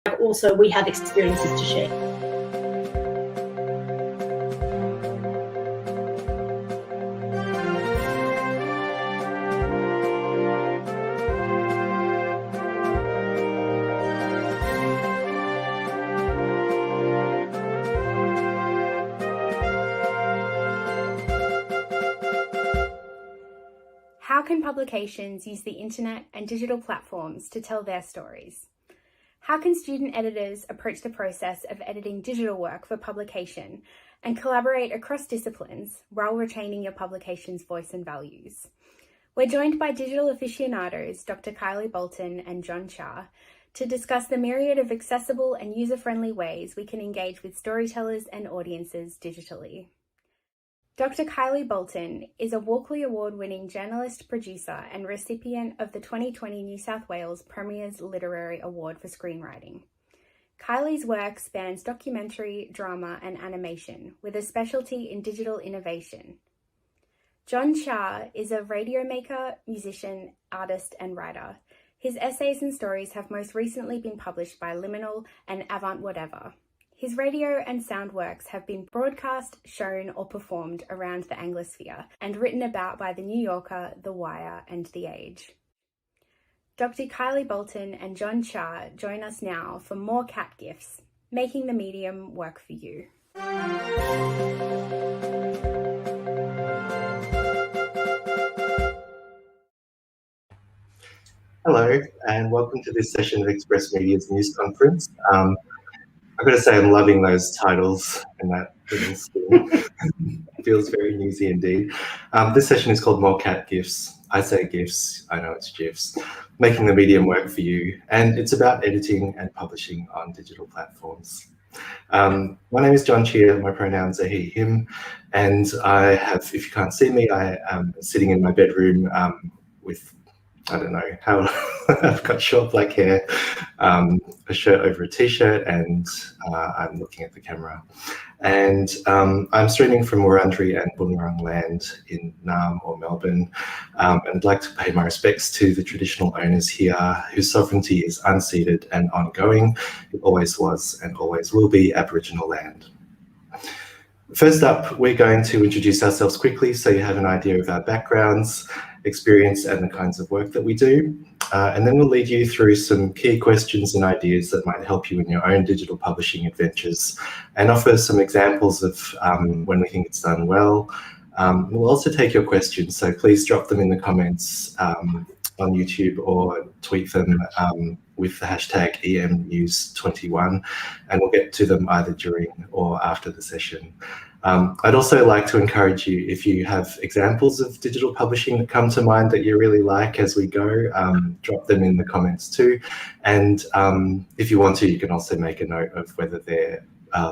Also, we have experiences to share. How can publications use the internet and digital platforms to tell their stories? How can student editors approach the process of editing digital work for publication and collaborate across disciplines while retaining your publication's voice and values? We're joined by digital aficionados Dr. Kylie Boltin and Jon Tjhia to discuss the myriad of accessible and user-friendly ways we can engage with storytellers and audiences digitally. Dr. Kylie Boltin is a Walkley Award-winning journalist, producer, and recipient of the 2020 New South Wales Premier's Literary Award for Screenwriting. Kylie's work spans documentary, drama, and animation, with a specialty in digital innovation. Jon Tjhia is a radio maker, musician, artist, and writer. His essays and stories have most recently been published by Liminal and Avant Whatever. His radio and sound works have been broadcast, shown, or performed around the Anglosphere and written about by The New Yorker, The Wire, and The Age. Dr. Kylie Boltin and Jon Tjhia join us now for more cat GIFs, making the medium work for you. Hello, and welcome to this session of Express Media's news conference. I've got to say I'm loving those titles and that little skin. It feels very newsy indeed. This session is called More Cat GIFs. I say GIFs, I know it's GIFs, making the medium work for you. And it's about editing and publishing on digital platforms. My name is Jon Tjhia, my pronouns are he, him, and I have, if you can't see me, I am sitting in my bedroom with, I don't know how, I've got short black hair, a shirt over a t-shirt, and I'm looking at the camera. And I'm streaming from Wurundjeri and Boon Wurrung land in Naarm or Melbourne. And I'd like to pay my respects to the traditional owners here, whose sovereignty is unceded and ongoing. It always was and always will be Aboriginal land. First up, we're going to introduce ourselves quickly so you have an idea of our backgrounds, experience, and the kinds of work that we do. And then we'll lead you through some key questions and ideas that might help you in your own digital publishing adventures and offer some examples of when we think it's done well. We'll also take your questions, so please drop them in the comments on YouTube or tweet them with the hashtag EMNews21, and we'll get to them either during or after the session. I'd also like to encourage you, if you have examples of digital publishing that come to mind that you really like as we go, drop them in the comments too. And if you want to, you can also make a note of whether they're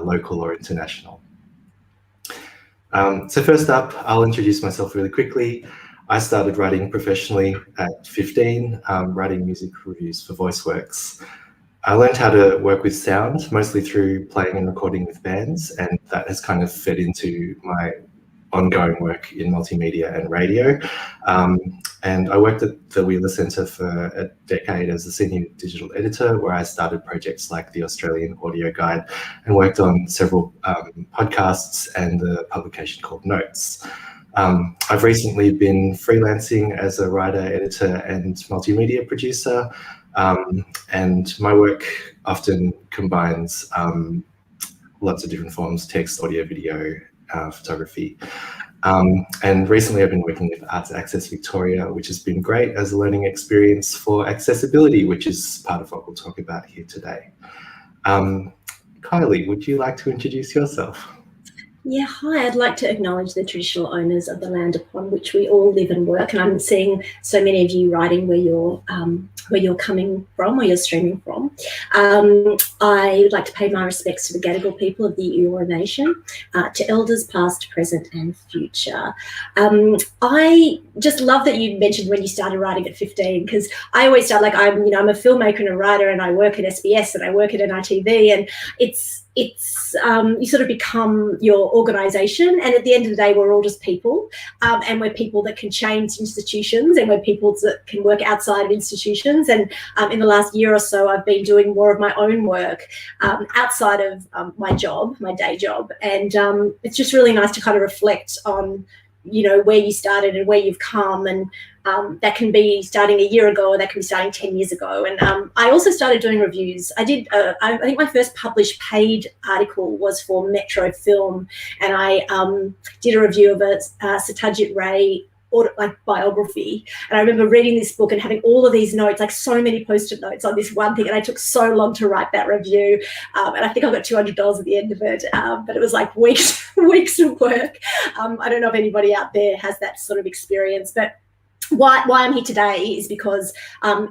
local or international. So first up, I'll introduce myself really quickly. I started writing professionally at 15, writing music reviews for VoiceWorks. I learned how to work with sound, mostly through playing and recording with bands, and that has kind of fed into my ongoing work in multimedia and radio. And I worked at the Wheeler Centre for a decade as a senior digital editor, where I started projects like the Australian Audio Guide and worked on several podcasts and the publication called Notes. I've recently been freelancing as a writer, editor, and multimedia producer, and my work often combines lots of different forms: text, audio, video, photography. And recently I've been working with Arts Access Victoria, which has been great as a learning experience for accessibility, which is part of what we'll talk about here today. Kylie, would you like to introduce yourself? Yeah, hi. I'd like to acknowledge the traditional owners of the land upon which we all live and work. And I'm seeing so many of you writing where you're coming from, where you're streaming from. I would like to pay my respects to the Gadigal people of the Eora Nation, to elders past, present, and future. I just love that you mentioned when you started writing at 15, because I always start like I'm a filmmaker and a writer, and I work at SBS and I work at NITV, and it's it's you sort of become your organisation, and at the end of the day, we're all just people, and we're people that can change institutions, and we're people that can work outside of institutions. And in the last year or so, I've been doing more of my own work outside of my day job, and it's just really nice to kind of reflect on, you know, where you started and where you've come, and that can be starting a year ago, or that can be starting 10 years ago. And I also started doing reviews. I think my first published paid article was for Metro Film, and I did a review of a Satyajit Ray biography. And I remember reading this book and having all of these notes, like so many post-it notes on this one thing, and I took so long to write that review, and I think I got $200 at the end of it, but it was like weeks of work. I don't know if anybody out there has that sort of experience, but why I'm here today is because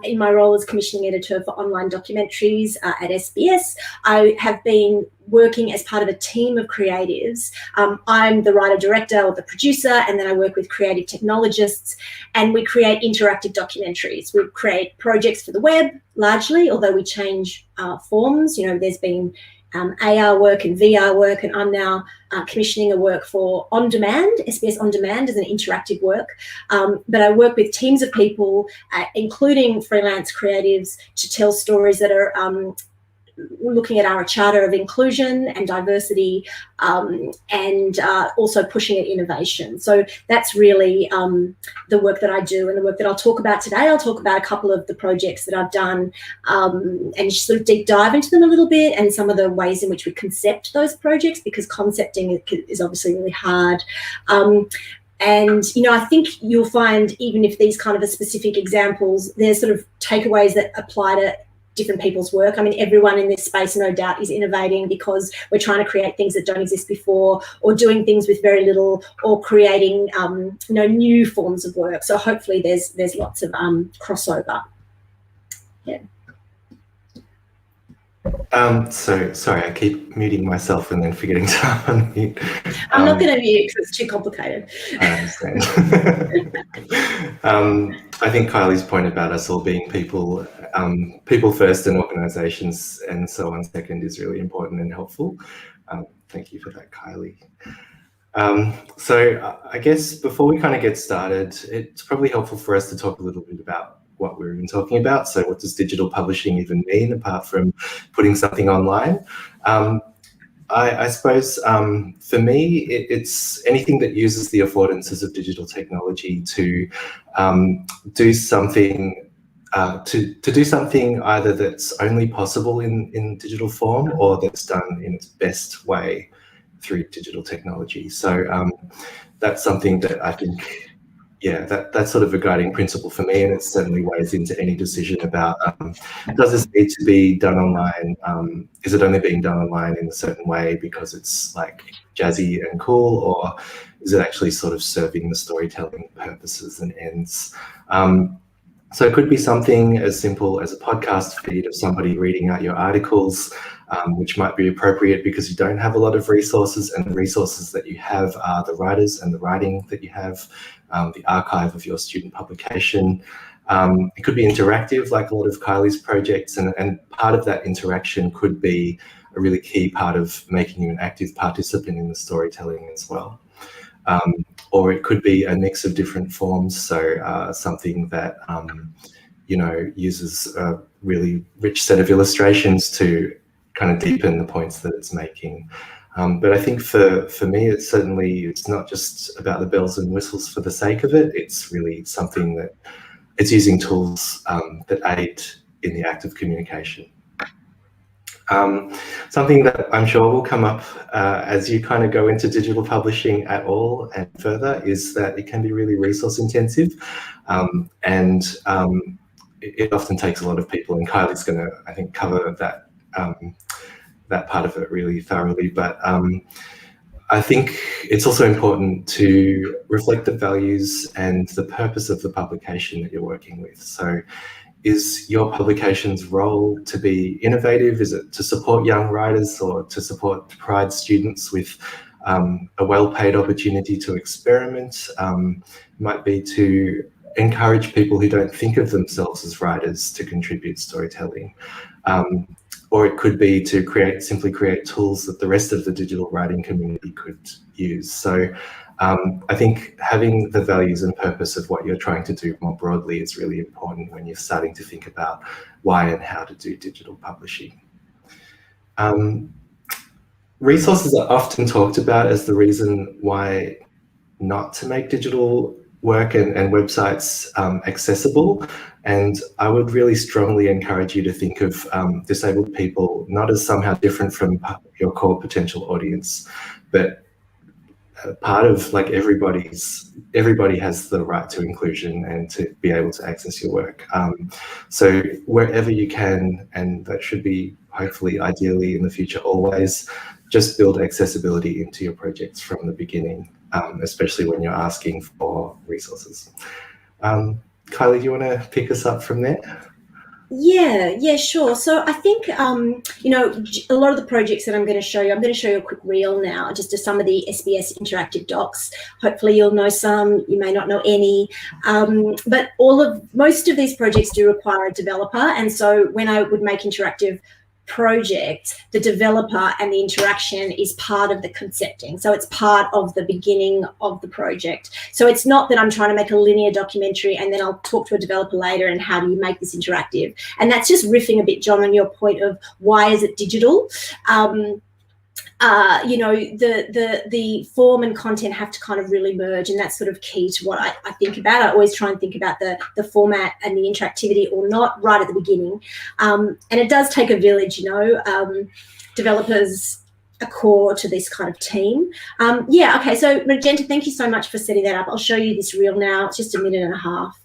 in my role as commissioning editor for online documentaries at SBS, I have been working as part of a team of creatives. I'm the writer-director or the producer, and then I work with creative technologists, and we create interactive documentaries. We create projects for the web largely, although we change forms. You know, there's been AR work and VR work, and I'm now commissioning a work for On Demand, SBS On Demand, as an interactive work. But I work with teams of people, including freelance creatives, to tell stories that are looking at our charter of inclusion and diversity, and also pushing at innovation. So that's really the work that I do, and the work that I'll talk about today. I'll talk about a couple of the projects that I've done, and sort of deep dive into them a little bit, and some of the ways in which we concept those projects, because concepting is obviously really hard. And, you know, I think you'll find, even if these kind of are specific examples, there's sort of takeaways that apply to different people's work. I mean, everyone in this space, no doubt, is innovating because we're trying to create things that don't exist before, or doing things with very little, or creating, you know, new forms of work. So hopefully there's lots of crossover. Yeah. So sorry, I keep muting myself and then forgetting to unmute. I'm not going to mute because it's too complicated. I understand. I think Kylie's point about us all being people, people first and organisations and so on second, is really important and helpful. Thank you for that, Kylie. So I guess before we kind of get started, it's probably helpful for us to talk a little bit about what we're even talking about. So what does digital publishing even mean, apart from putting something online? I suppose for me, it's anything that uses the affordances of digital technology to do something to do something either that's only possible in digital form, or that's done in its best way through digital technology. So that's something that I think, yeah, that's sort of a guiding principle for me, and it certainly weighs into any decision about does this need to be done online? Is it only being done online in a certain way because it's like jazzy and cool, or is it actually sort of serving the storytelling purposes and ends? So it could be something as simple as a podcast feed of somebody reading out your articles, which might be appropriate because you don't have a lot of resources, and the resources that you have are the writers and the writing that you have, the archive of your student publication. It could be interactive, like a lot of Kylie's projects, and part of that interaction could be a really key part of making you an active participant in the storytelling as well. Or it could be a mix of different forms, so something that you know, uses a really rich set of illustrations to kind of deepen the points that it's making. But I think for me, it's not just about the bells and whistles for the sake of it. It's really something that it's using tools that aid in the act of communication. Something that I'm sure will come up as you kind of go into digital publishing at all and further is that it can be really resource intensive, and it often takes a lot of people, and Kylie's going to, I think, cover that part of it really thoroughly. But I think it's also important to reflect the values and the purpose of the publication that you're working with. So is your publication's role to be innovative? Is it to support young writers, or to support Pride students with a well-paid opportunity to experiment? Might be to encourage people who don't think of themselves as writers to contribute storytelling. or it could be to simply create tools that the rest of the digital writing community could use. So I think having the values and purpose of what you're trying to do more broadly is really important when you're starting to think about why and how to do digital publishing. Resources are often talked about as the reason why not to make digital work and websites accessible. And I would really strongly encourage you to think of disabled people not as somehow different from your core potential audience, but part of like everybody has the right to inclusion and to be able to access your work. So wherever you can, and that should be hopefully ideally in the future always, just build accessibility into your projects from the beginning, especially when you're asking for resources. Kylie, do you want to pick us up from there? Yeah, sure. So I think, you know, a lot of the projects that I'm going to show you a quick reel now, just to some of the SBS interactive docs. Hopefully you'll know some, you may not know any, but most of these projects do require a developer. And so when I would make interactive project, the developer and the interaction is part of the concepting. So it's part of the beginning of the project. So it's not that I'm trying to make a linear documentary and then I'll talk to a developer later and how do you make this interactive. And that's just riffing a bit, John, on your point of why is it digital? You know, the form and content have to kind of really merge, and that's sort of key to what I think about. I always try and think about the format and the interactivity or not right at the beginning. And it does take a village, you know, developers are core to this kind of team. Yeah, okay, so Magenta, thank you so much for setting that up. I'll show you this reel now. It's just a minute and a half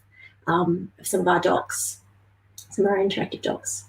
of some of our docs, some of our interactive docs.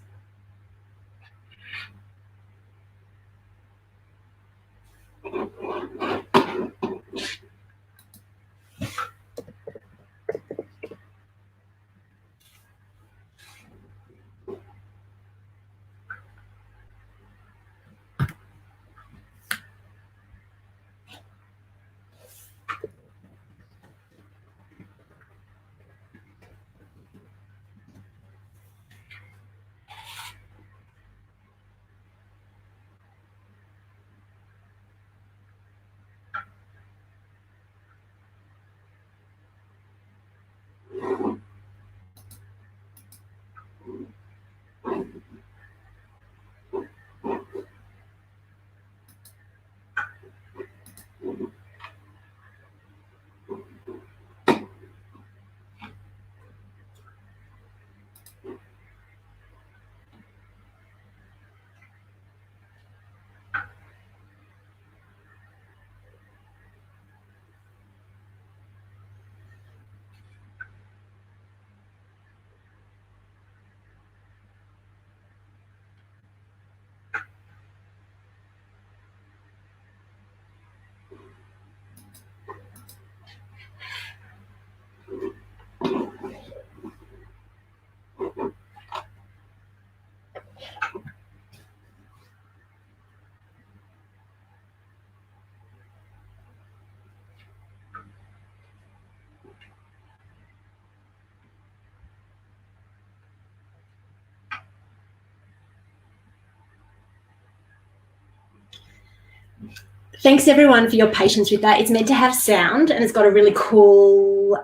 Thanks everyone for your patience with that. It's meant to have sound and it's got a really cool,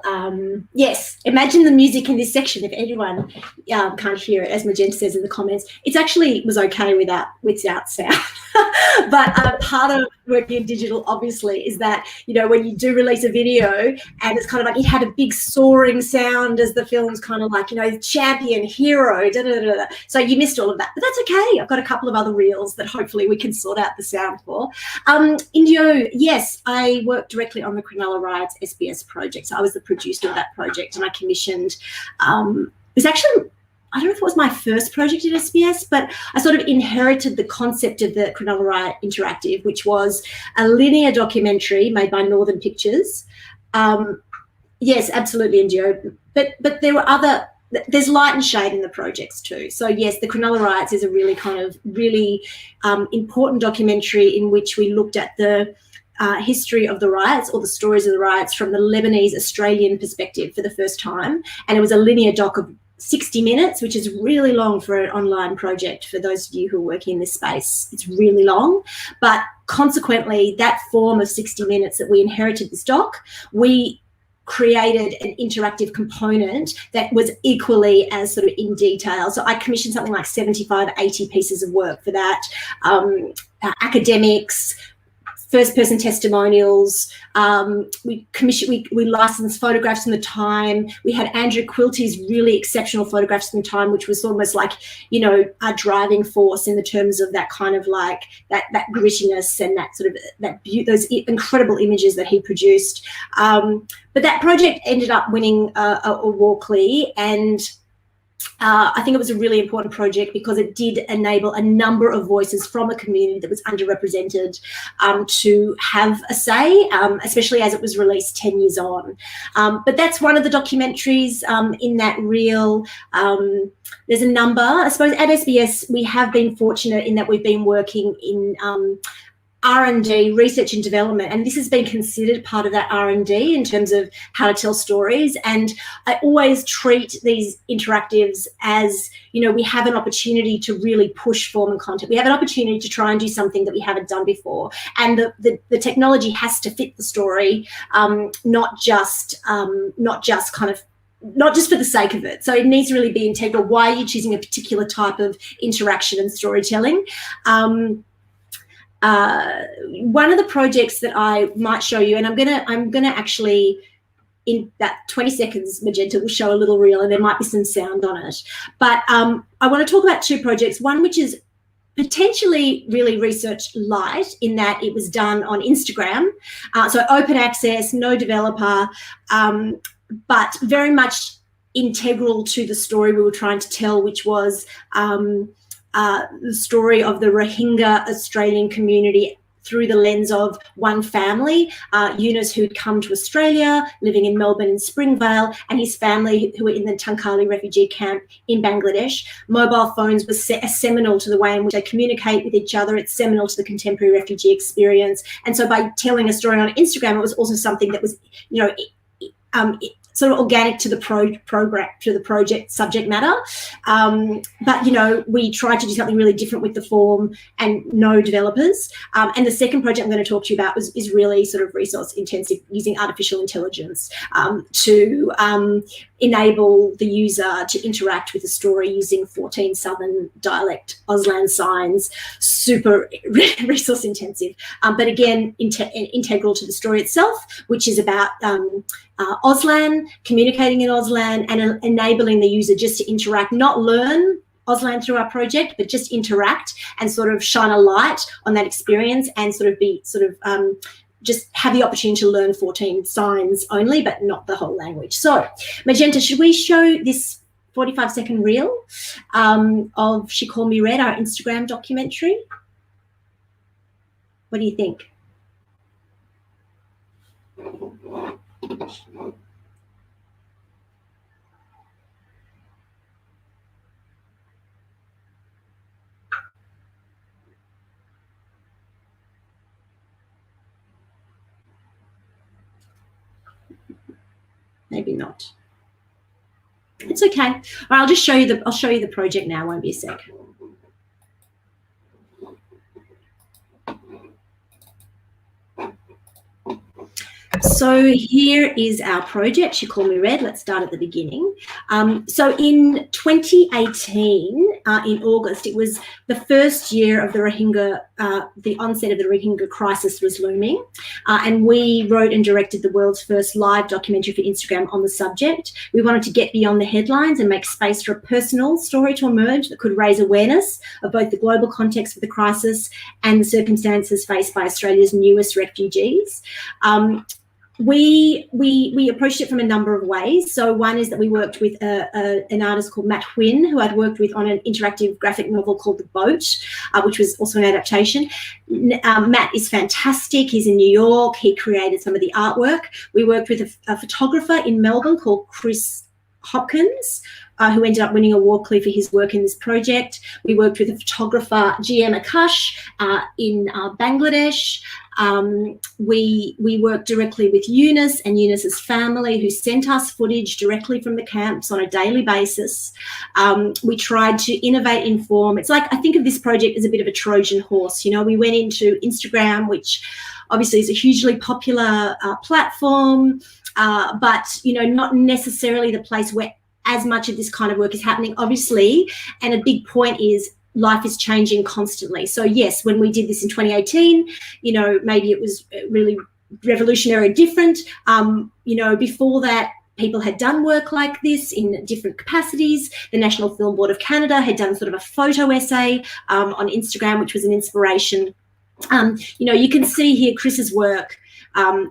yes, imagine the music in this section if anyone can't hear it, as Magenta says in the comments. It actually was okay without sound. But part of working in digital, obviously, is that, you know, when you do release a video and it's kind of like it had a big soaring sound as the film's kind of like, you know, champion, hero, da, da, da, da. So you missed all of that. But that's okay. I've got a couple of other reels that hopefully we can sort out the sound for. Indio, yes, I worked directly on the Cronulla Riots SBS project. So I was the producer of that project and I commissioned, it was actually, I don't know if it was my first project at SBS, but I sort of inherited the concept of the Cronulla Riot Interactive, which was a linear documentary made by Northern Pictures. Yes, absolutely, Indio. But there were there's light and shade in the projects too. So yes, the Cronulla Riots is a really kind of important documentary in which we looked at the history of the riots or the stories of the riots from the Lebanese Australian perspective for the first time. And it was a linear doc of 60 minutes, which is really long for an online project. For those of you who are working in this space, it's really long. But consequently, that form of 60 minutes that we inherited this doc, we created an interactive component that was equally as sort of in detail. So I commissioned something like 75, 80 pieces of work for that. Academics, first-person testimonials. We licensed photographs from the time. We had Andrew Quilty's really exceptional photographs from the time, which was almost like, you know, a driving force in the terms of that kind of like that grittiness and that sort of those incredible images that he produced. But that project ended up winning a Walkley, and I think it was a really important project because it did enable a number of voices from a community that was underrepresented to have a say, especially as it was released 10 years on. But that's one of the documentaries in that reel. There's a number. I suppose at SBS we have been fortunate in that we've been working in R&D, research and development, and this has been considered part of that R&D in terms of how to tell stories. And I always treat these interactives as, you know, we have an opportunity to really push form and content. We have an opportunity to try and do something that we haven't done before, and the technology has to fit the story, not just for the sake of it. So it needs to really be integral. Why are you choosing a particular type of interaction and storytelling? One of the projects that I might show you, and I'm gonna actually, in that 20 seconds, Magenta will show a little reel, and there might be some sound on it. But I want to talk about two projects. One which is potentially really research light in that it was done on Instagram, so open access, no developer, but very much integral to the story we were trying to tell, which was the story of the Rohingya Australian community through the lens of one family, Yunus, who'd come to Australia, living in Melbourne and Springvale, and his family who were in the Tungkali refugee camp in Bangladesh. Mobile phones were seminal to the way in which they communicate with each other. It's seminal to the contemporary refugee experience. And so by telling a story on Instagram, it was also something that was, you know, sort of organic to the project subject matter. But, you know, we tried to do something really different with the form and no developers. And the second project I'm going to talk to you about is really sort of resource intensive, using artificial intelligence to enable the user to interact with the story using 14 Southern dialect Auslan signs, super resource intensive. But again, integral to the story itself, which is about Auslan, communicating in Auslan, and enabling the user just to interact, not learn Auslan through our project, but just interact and sort of shine a light on that experience and sort of be just have the opportunity to learn 14 signs only, but not the whole language. So, Magenta, should we show this 45-second reel of She Called Me Red, our Instagram documentary? What do you think? Maybe not. It's okay. All right, I'll just show you the project now. Won't be a sec. So here is our project, She Called Me Red. Let's start at the beginning. So in 2018, in August, it was the first year of the Rohingya, the onset of the Rohingya crisis was looming. And we wrote and directed the world's first live documentary for Instagram on the subject. We wanted to get beyond the headlines and make space for a personal story to emerge that could raise awareness of both the global context for the crisis and the circumstances faced by Australia's newest refugees. We approached it from a number of ways. So one is that we worked with an artist called Matt Huynh, who I'd worked with on an interactive graphic novel called The Boat, which was also an adaptation. Matt is fantastic. He's in New York. He created some of the artwork. We worked with a photographer in Melbourne called Chris Hopkins, who ended up winning a Walkley for his work in this project. We worked with a photographer, GM Akash, in Bangladesh. We worked directly with Eunice and Eunice's family, who sent us footage directly from the camps on a daily basis. We tried to innovate, inform. It's like, I think of this project as a bit of a Trojan horse. You know, we went into Instagram, which obviously is a hugely popular platform, but, you know, not necessarily the place where as much of this kind of work is happening, obviously. And a big point is life is changing constantly. So yes, when we did this in 2018, you know, maybe it was really revolutionary, different. You know, before that, people had done work like this in different capacities. The National Film Board of Canada had done sort of a photo essay on Instagram, which was an inspiration. You know, you can see here Chris's work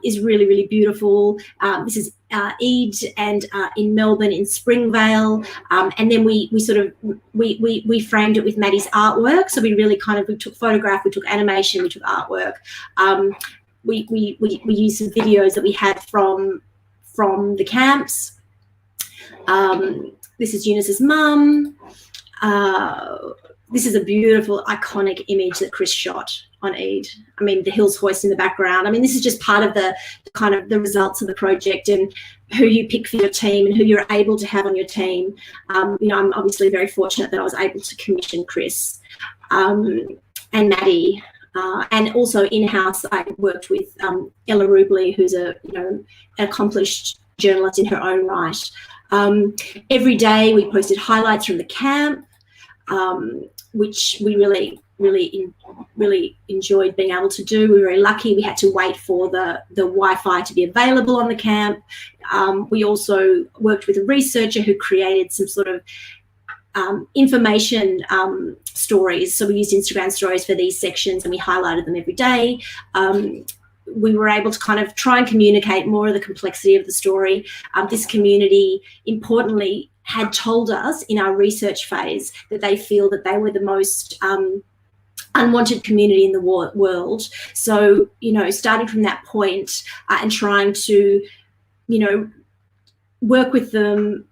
is really, really beautiful. This is Eid and in Melbourne in Springvale, and then we framed it with Maddie's artwork. So we really we took photograph, we took animation, we took artwork. We used some videos that we had from the camps. This is Eunice's mum. This is a beautiful, iconic image that Chris shot on Eid. I mean, the hills hoist in the background. I mean, this is just part of the kind of the results of the project and who you pick for your team and who you're able to have on your team. You know, I'm obviously very fortunate that I was able to commission Chris and Maddie. And also in-house, I worked with Ella Rubley, who's an accomplished journalist in her own right. Every day we posted highlights from the camp, which we really enjoyed being able to do. We were very lucky. We had to wait for the Wi-Fi to be available on the camp. We also worked with a researcher who created some sort of information stories. So we used Instagram stories for these sections and we highlighted them every day. We were able to kind of try and communicate more of the complexity of the story. This community, importantly, had told us in our research phase that they feel that they were the most unwanted community in the world. So, you know, starting from that point and trying to, you know, work with them,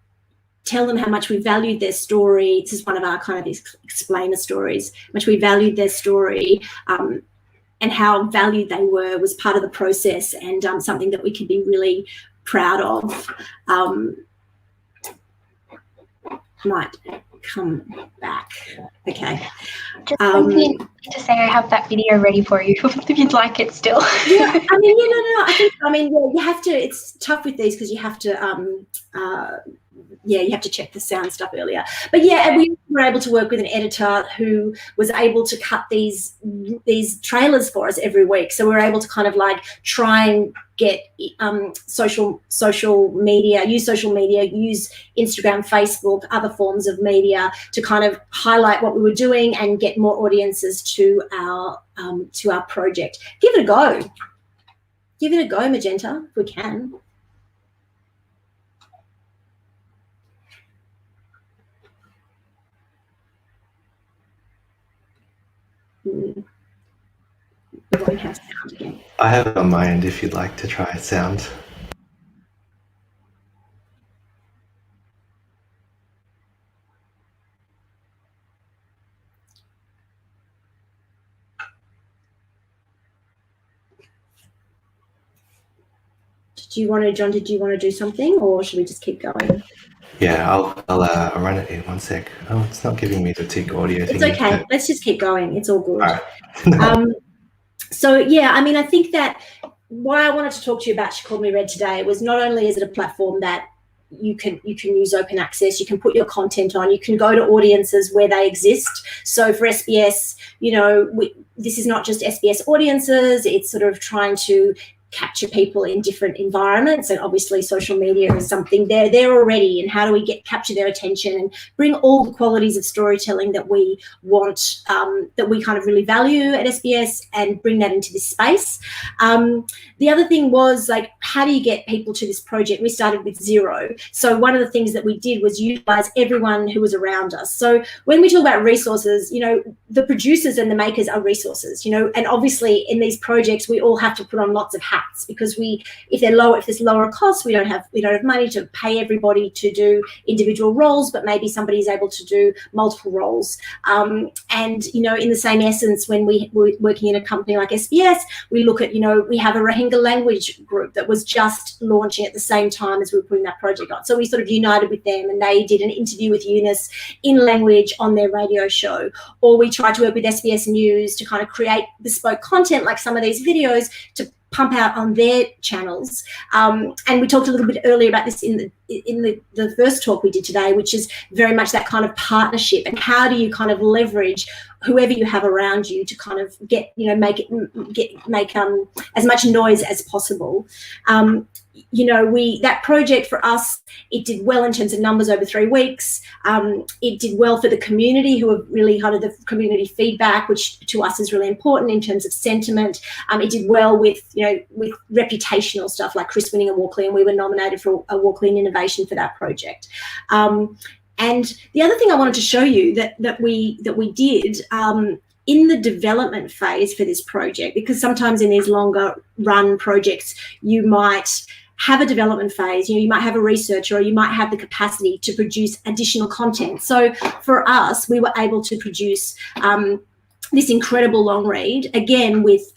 tell them how much we valued their story. This is one of our kind of explainer stories, how much we valued their story and how valued they were was part of the process and something that we could be really proud of. Might come back. Okay. Just wanted to say I have that video ready for you if you'd like it still. Yeah, I mean, no. You have to. It's tough with these because you have to. You have to check the sound stuff earlier. But yeah, and we were able to work with an editor who was able to cut these trailers for us every week. So we were able to kind of like try and get social media, use Instagram, Facebook, other forms of media to kind of highlight what we were doing and get more audiences to our project. Give it a go. Give it a go, Magenta, if we can. We won't have sound again. I have it on my end if you'd like to try sound. John, did you want to do something or should we just keep going? Yeah, I'll run it in 1 sec. Oh, it's not giving me the tick audio thing. It's okay. Let's just keep going. It's all good. All right. So, yeah, I mean, I think that why I wanted to talk to you about She Called Me Red today was not only is it a platform that you can use open access, you can put your content on, you can go to audiences where they exist. So for SBS, you know, this is not just SBS audiences, it's sort of trying to capture people in different environments, and obviously social media is something they're there already, and how do we capture their attention and bring all the qualities of storytelling that we want, that we kind of really value at SBS, and bring that into this space. The other thing was, like, how do you get people to this project? We started with 0. So one of the things that we did was utilize everyone who was around us. So when we talk about resources, you know, the producers and the makers are resources, you know, and obviously in these projects we all have to put on lots of hats. hats, because if there's lower costs, we don't have money to pay everybody to do individual roles, but maybe somebody is able to do multiple roles. And in the same essence, when we're working in a company like SBS, we look at, we have a Rohingya language group that was just launching at the same time as we were putting that project on. So we sort of united with them, and they did an interview with Eunice in language on their radio show. Or we tried to work with SBS News to kind of create bespoke content like some of these videos to pump out on their channels. And we talked a little bit earlier about this in the first talk we did today, which is very much that kind of partnership, and how do you kind of leverage whoever you have around you to kind of make as much noise as possible. That project for us, it did well in terms of numbers over 3 weeks. It did well for the community, who have really kind of the community feedback, which to us is really important in terms of sentiment. It did well with reputational stuff like Chris winning a Walkley, and we were nominated for a Walkley in Innovation for that project. And the other thing I wanted to show you that we did in the development phase for this project, because sometimes in these longer run projects, you might have a development phase, you might have a researcher, or you might have the capacity to produce additional content. So for us, we were able to produce this incredible long read, again with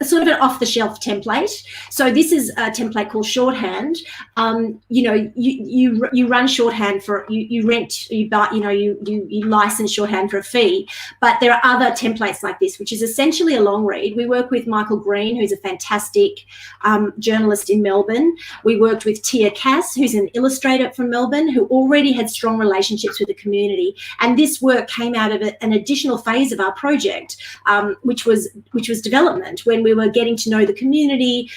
sort of an off-the-shelf template. So this is a template called Shorthand. You run Shorthand for you buy, you license Shorthand for a fee. But there are other templates like this, which is essentially a long read. We work with Michael Green, who's a fantastic journalist in Melbourne. We worked with Tjhia Cass, who's an illustrator from Melbourne, who already had strong relationships with the community. And this work came out of an additional phase of our project, which was development, when we were getting to know the community,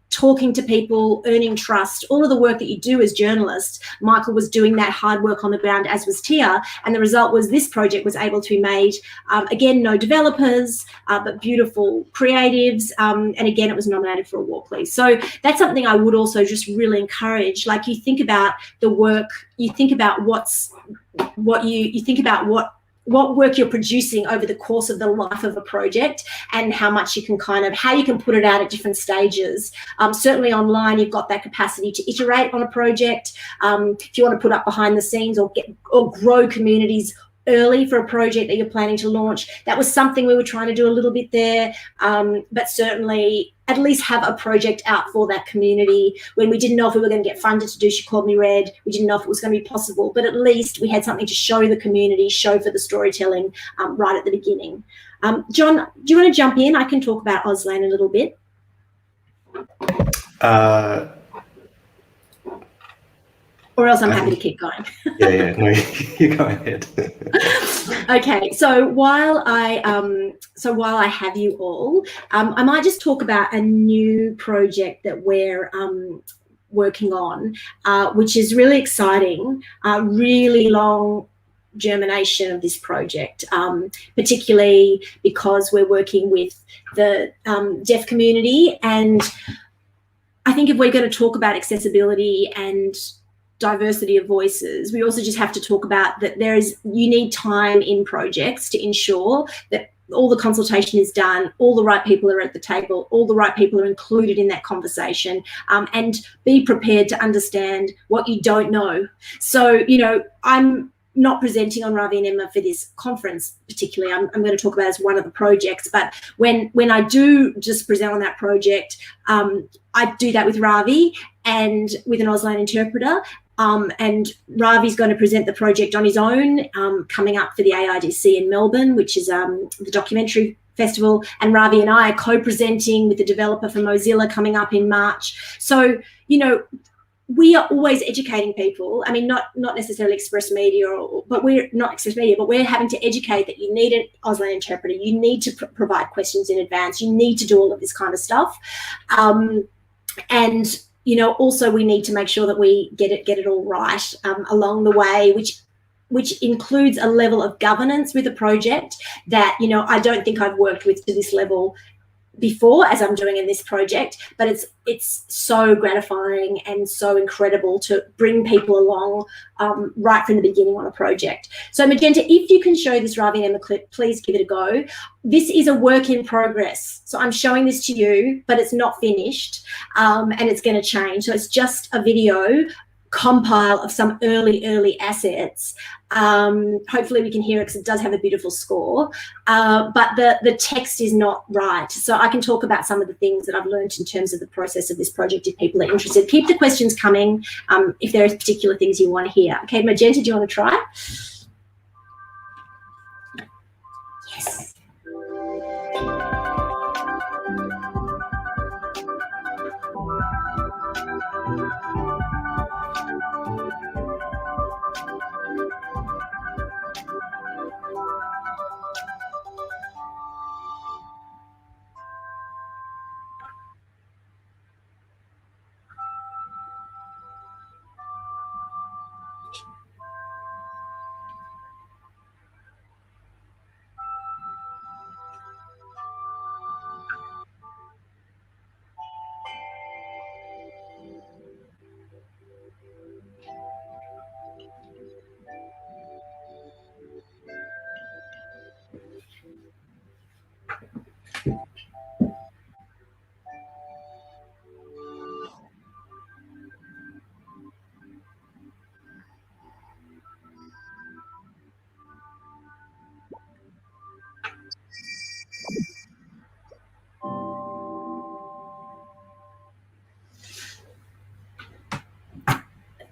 talking to people, earning trust, all of the work that you do as journalists. Michael was doing that hard work on the ground, as was Tjhia, and the result was this project was able to be made, again, no developers, but beautiful creatives, and again, it was nominated for a Walkley. So that's something I would also just really encourage. Like, you think about the work, you think about what work you're producing over the course of the life of a project, and how much you can how you can put it out at different stages. Certainly online, you've got that capacity to iterate on a project. If you want to put up behind the scenes or grow communities early for a project that you're planning to launch, that was something we were trying to do a little bit there. But certainly at least have a project out for that community. When we didn't know if we were going to get funded to do She Called Me Red, we didn't know if it was going to be possible, but at least we had something to show the community, show for the storytelling right at the beginning. Jon, do you want to jump in? I can talk about Auslan a little bit. Or else I'm happy to keep going. Yeah, no, you go ahead. Okay, so while I have you all, I might just talk about a new project that we're working on, which is really exciting. Really long germination of this project, particularly because we're working with the deaf community, and I think if we're going to talk about accessibility and diversity of voices, we also just have to talk about that you need time in projects to ensure that all the consultation is done, all the right people are at the table, all the right people are included in that conversation, and be prepared to understand what you don't know. So, I'm not presenting on Ravi and Emma for this conference particularly. I'm going to talk about it as one of the projects, but when I do just present on that project, I do that with Ravi and with an Auslan interpreter. And Ravi's going to present the project on his own, coming up for the AIDC in Melbourne, which is the documentary festival. And Ravi and I are co-presenting with the developer from Mozilla coming up in March. So, we are always educating people. I mean, not necessarily Express Media, but we're not Express Media, but we're having to educate that you need an Auslan interpreter. You need to provide questions in advance. You need to do all of this kind of stuff. And also we need to make sure that we get it all right along the way, which includes a level of governance with a project that, I don't think I've worked with to this level before as I'm doing in this project, but it's so gratifying and so incredible to bring people along right from the beginning on a project. So Magenta, if you can show this Ravi and Emma clip, please give it a go. This is a work in progress. So I'm showing this to you, but it's not finished, and it's going to change. So it's just a video compile of some early assets. Hopefully we can hear it because it does have a beautiful score, but the text is not right. So I can talk about some of the things that I've learned in terms of the process of this project if people are interested. Keep the questions coming if there are particular things you want to hear. Okay, Magenta, do you want to try? Yes.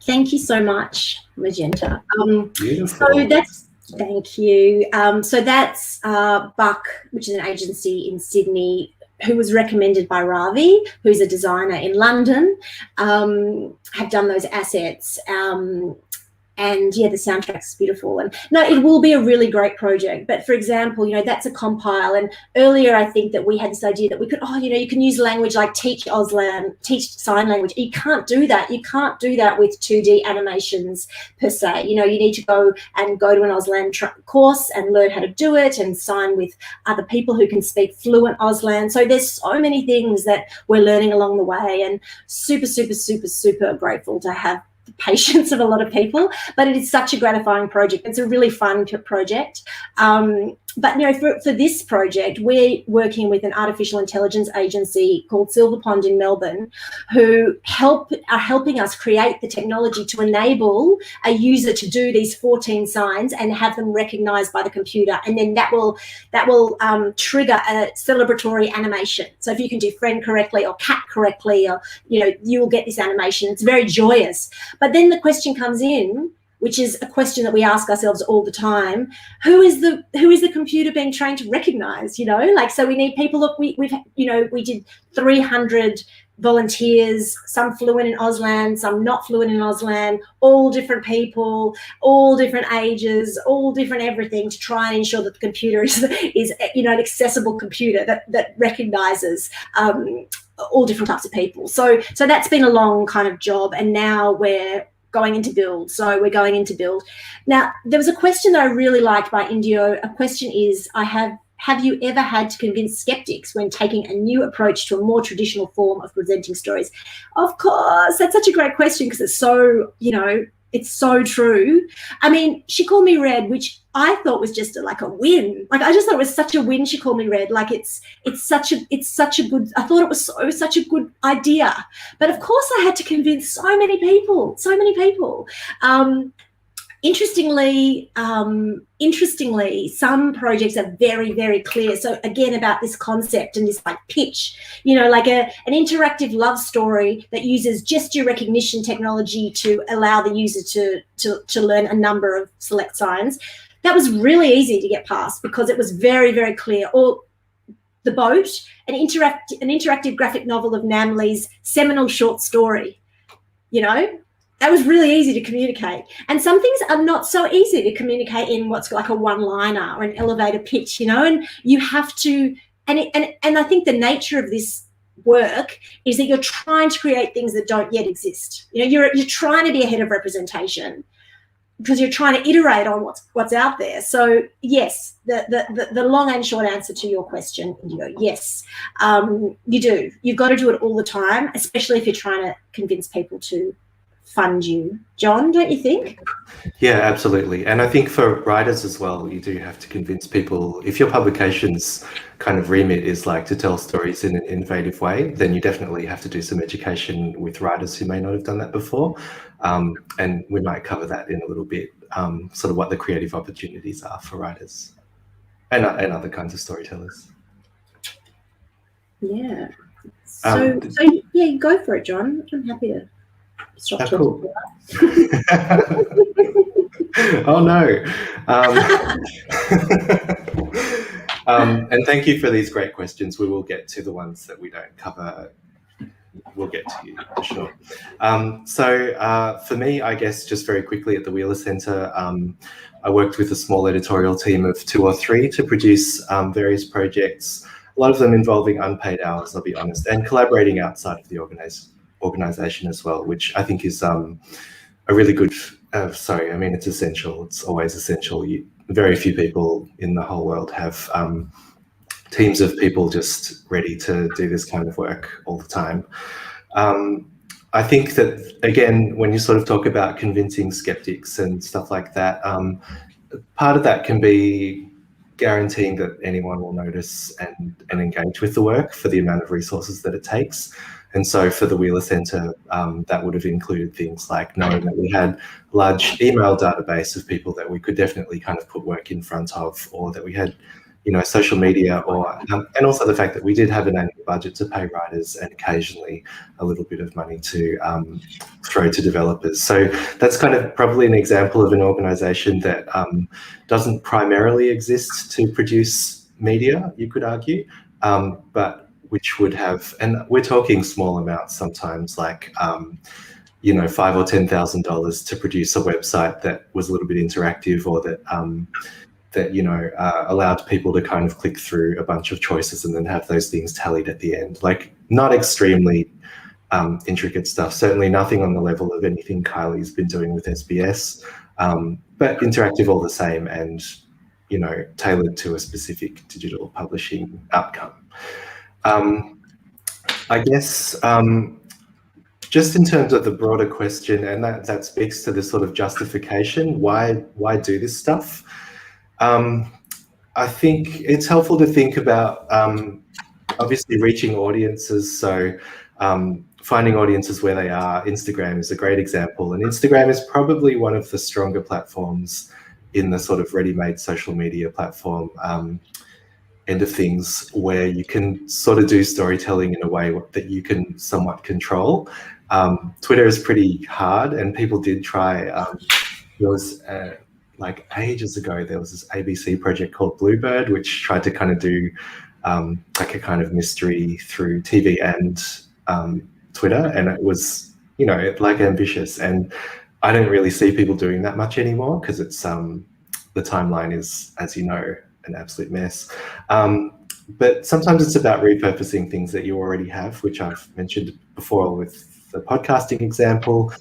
Thank you so much, Magenta. Beautiful. So that's, thank you. So that's Buck, which is an agency in Sydney, who was recommended by Ravi, who's a designer in London, have done those assets. And yeah, the soundtrack's beautiful. And no, it will be a really great project. But for example, you know, that's a compile. And earlier I think that we had this idea that we could, oh, you know, you can use language like teach Auslan, teach sign language. You can't do that. You can't do that with 2D animations per se. You know, you need to go to an Auslan course and learn how to do it and sign with other people who can speak fluent Auslan. So there's so many things that we're learning along the way, and super grateful to have the patience of a lot of people, but it is such a gratifying project. It's a really fun project. But you know, for this project, we're working with an artificial intelligence agency called Silver Pond in Melbourne, who are helping us create the technology to enable a user to do these 14 signs and have them recognized by the computer, and then that will trigger a celebratory animation. So if you can do friend correctly or cat correctly, or you know, you will get this animation. It's very joyous. But then the question comes in, which is a question that we ask ourselves all the time: who is the computer being trained to recognize? You know, like, so we need people. Look, we did 300 volunteers, some fluent in Auslan, some not fluent in Auslan, all different people, all different ages, all different everything, to try and ensure that the computer is you know, an accessible computer that recognizes all different types of people. So that's been a long kind of job, and now we're going into build. So we're going into build. Now, there was a question that I really liked by Indio. A question is, have you ever had to convince skeptics when taking a new approach to a more traditional form of presenting stories? Of course, that's such a great question, because it's so, you know, it's so true. I mean, she called me red, which I thought was just like a win. Like, I just thought it was such a win. She called me red. Like, it's such a good, I thought it was such a good idea. But of course I had to convince so many people. Interestingly, some projects are very, very clear. So again, about this concept and this like pitch, you know, like an interactive love story that uses gesture recognition technology to allow the user to learn a number of select signs. That was really easy to get past, because it was very, very clear. Or The Boat, an interactive graphic novel of Namley's seminal short story, you know. That was really easy to communicate. And some things are not so easy to communicate in what's like a one-liner or an elevator pitch, you know, and you have to, and I think the nature of this work is that you're trying to create things that don't yet exist. You know, you're trying to be ahead of representation. because you're trying to iterate on what's out there. So yes, the long and short answer to your question, Indigo, yes, you do. You've got to do it all the time, especially if you're trying to convince people to fund you. Jon, don't you think? Yeah, absolutely. And I think for writers as well, you do have to convince people. If your publication's kind of remit is like to tell stories in an innovative way, then you definitely have to do some education with writers who may not have done that before. And we might cover that in a little bit, sort of what the creative opportunities are for writers and other kinds of storytellers. Yeah. So yeah, go for it, Jon. I'm happy to stop talking. Cool. Oh no. And thank you for these great questions. We will get to the ones that we don't cover. We'll get to you for sure. So for me, I guess just very quickly at the Wheeler Centre, I worked with a small editorial team of 2 or 3 to produce various projects, a lot of them involving unpaid hours, I'll be honest, and collaborating outside of the organisation as well, which I think is a really good, it's essential. It's always essential. Very few people in the whole world have teams of people just ready to do this kind of work all the time. I think that, again, when you sort of talk about convincing skeptics and stuff like that, part of that can be guaranteeing that anyone will notice and engage with the work for the amount of resources that it takes. And so for the Wheeler Centre, that would have included things like knowing that we had a large email database of people that we could definitely kind of put work in front of, or that we had, social media, or and also the fact that we did have an annual budget to pay writers and occasionally a little bit of money to throw to developers. So that's kind of probably an example of an organisation that doesn't primarily exist to produce media, you could argue, but which would have, and we're talking small amounts sometimes, like $5,000 or $10,000 to produce a website that was a little bit interactive, or that allowed people to kind of click through a bunch of choices and then have those things tallied at the end. Like, not extremely intricate stuff, certainly nothing on the level of anything Kylie's been doing with SBS, but interactive all the same, and tailored to a specific digital publishing outcome. I guess just in terms of the broader question, and that speaks to this sort of justification, why do this stuff? I think it's helpful to think about obviously reaching audiences. So finding audiences where they are. Instagram is a great example, and Instagram is probably one of the stronger platforms in the sort of ready-made social media platform end of things, where you can sort of do storytelling in a way that you can somewhat control. Twitter is pretty hard, and people did try. There was like ages ago, there was this ABC project called Bluebird, which tried to kind of do like a kind of mystery through TV and Twitter, and it was, like ambitious. And I don't really see people doing that much anymore, because it's the timeline is, as you know, an absolute mess. But sometimes it's about repurposing things that you already have, which I've mentioned before with the podcasting example.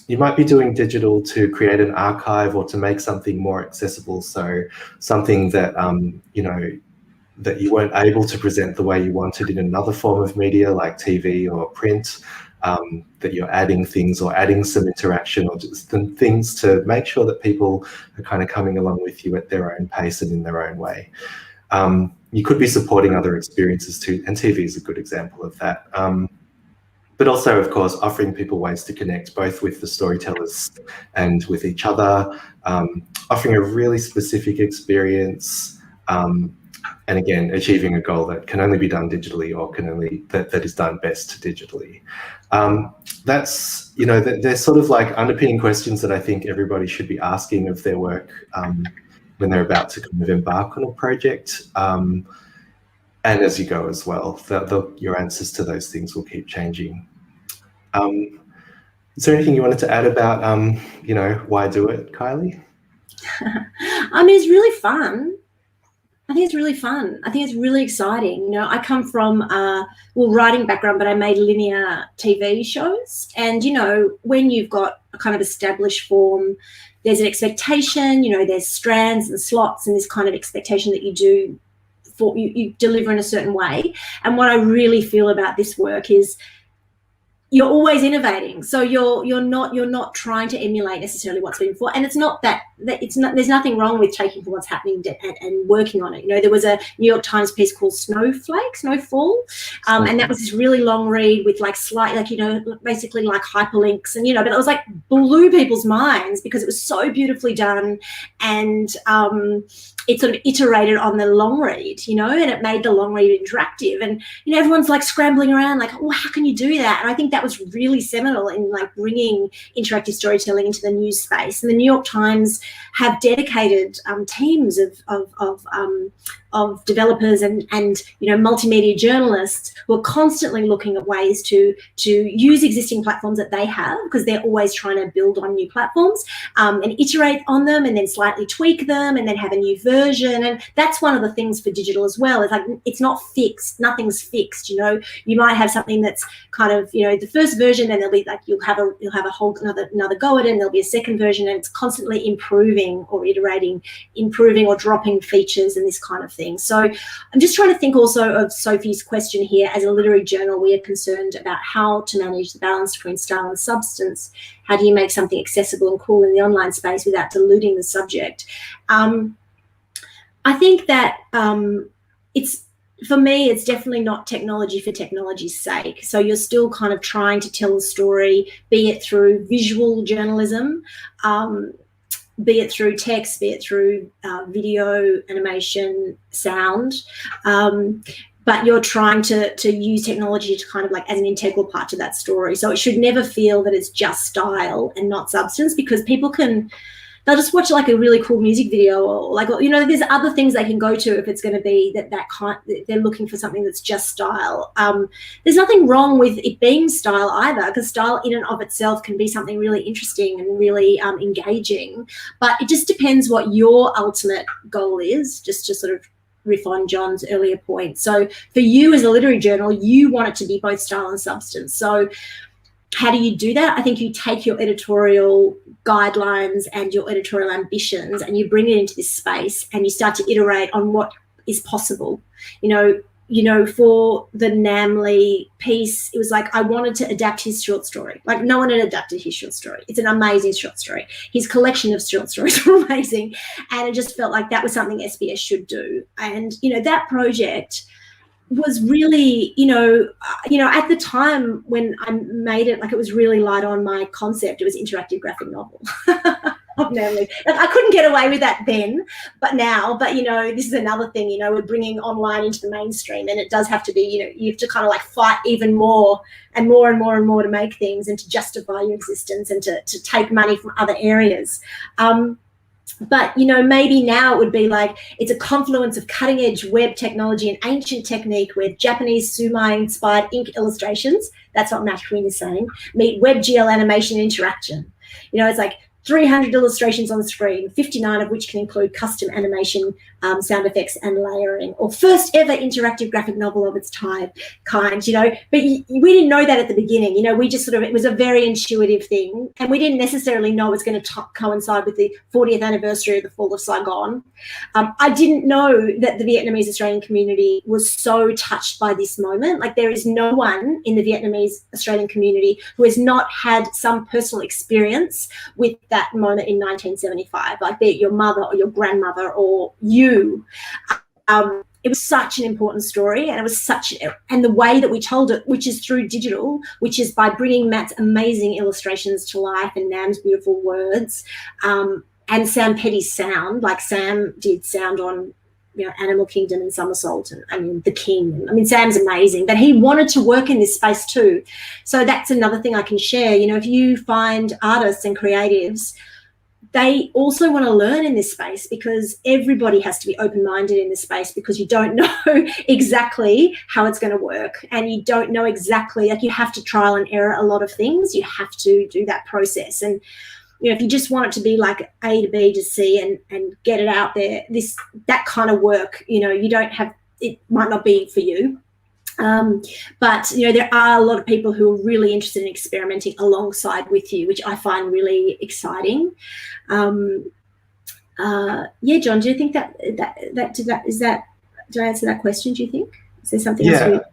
You might be doing digital to create an archive or to make something more accessible. So something that, that you weren't able to present the way you wanted in another form of media like TV or print, that you're adding things or adding some interaction or just things to make sure that people are kind of coming along with you at their own pace and in their own way. You could be supporting other experiences too, and TV is a good example of that. But also, of course, offering people ways to connect both with the storytellers and with each other, offering a really specific experience, and again, achieving a goal that can only be done digitally, or can only that is done best digitally. That's, they're sort of like underpinning questions that I think everybody should be asking of their work when they're about to kind of embark on a project. And as you go as well, your answers to those things will keep changing. Is there anything you wanted to add about, why do it, Kylie? It's really fun. I think it's really fun. I think it's really exciting. You know, I come from writing background, but I made linear TV shows. And, you know, when you've got a kind of established form, there's an expectation, you know, there's strands and slots and this kind of expectation that you do for you deliver in a certain way. And what I really feel about this work is you're always innovating. So you're not trying to emulate necessarily what's been before. And it's not that it's not, there's nothing wrong with taking from what's happening and working on it. You know, there was a New York Times piece called Snowfall. And that was this really long read with like slight, like, you know, basically like hyperlinks and, you know, but it was like blew people's minds because it was so beautifully done. And it sort of iterated on the long read, you know, and it made the long read interactive. And, you know, everyone's like scrambling around like, oh, how can you do that? And I think that was really seminal in like bringing interactive storytelling into the news space. And the New York Times have dedicated teams of developers and you know, multimedia journalists who are constantly looking at ways to use existing platforms that they have, because they're always trying to build on new platforms and iterate on them and then slightly tweak them and then have a new version. And that's one of the things for digital as well. It's like, it's not fixed, nothing's fixed. You know, you might have something that's kind of, you know, the first version, and there'll be like, you'll have a whole another go at it, and there'll be a second version, and it's constantly improving or iterating, improving or dropping features and this kind of thing. So I'm just trying to think also of Sophie's question here. As a literary journal, we are concerned about how to manage the balance between style and substance. How do you make something accessible and cool in the online space without diluting the subject? I think that for me, it's definitely not technology for technology's sake. So you're still kind of trying to tell a story, be it through visual journalism, be it through text, be it through video, animation, sound. But you're trying to use technology to kind of like as an integral part to that story. So it should never feel that it's just style and not substance, because people they'll just watch like a really cool music video, or like, you know, there's other things they can go to if it's going to be that they're looking for something that's just style. There's nothing wrong with it being style either, because style in and of itself can be something really interesting and really engaging. But it just depends what your ultimate goal is, just to sort of riff on Jon's earlier point. So for you as a literary journal, you want it to be both style and substance. So how do you do that? I think you take your editorial guidelines and your editorial ambitions and you bring it into this space and you start to iterate on what is possible. You know, for the Namley piece, it was like I wanted to adapt his short story. Like no one had adapted his short story. It's an amazing short story. His collection of short stories were amazing. And it just felt like that was something SBS should do. And, you know, that project was really, you know, at the time when I made it, like it was really light on my concept. It was interactive graphic novel of Namley. Like I couldn't get away with that then, but now, you know, this is another thing, you know, we're bringing online into the mainstream, and it does have to be, you know, you have to kind of like fight even more and more and more and more to make things and to justify your existence and to take money from other areas. But, you know, maybe now it would be like it's a confluence of cutting-edge web technology and ancient technique with Japanese sumo-inspired ink illustrations. That's what Matt Queen is saying. Meet WebGL animation interaction. You know, it's like 300 illustrations on the screen, 59 of which can include custom animation, sound effects and layering, or first ever interactive graphic novel of its kind, you know. But we didn't know that at the beginning, you know, we just sort of, it was a very intuitive thing, and we didn't necessarily know it was going to coincide with the 40th anniversary of the fall of Saigon. I didn't know that the Vietnamese Australian community was so touched by this moment. Like there is no one in the Vietnamese Australian community who has not had some personal experience with that moment in 1975, like be it your mother or your grandmother or you. It was such an important story, and it was and the way that we told it, which is through digital, which is by bringing Matt's amazing illustrations to life and Nam's beautiful words, and Sam Petty's sound. Like Sam did sound on, you know, Animal Kingdom and Somersault, and I mean The King. I mean, Sam's amazing, but he wanted to work in this space too. So that's another thing I can share. You know, if you find artists and creatives, they also want to learn in this space, because everybody has to be open-minded in this space, because you don't know exactly how it's going to work, and you don't know exactly, like you have to trial and error a lot of things. You have to do that process. And if you just want it to be like A to B to C and get it out there, that kind of work, you don't have, it might not be for you. But there are a lot of people who are really interested in experimenting alongside with you, which I find really exciting. Yeah, Jon, do you think did I answer that question? Do you think, is there something else?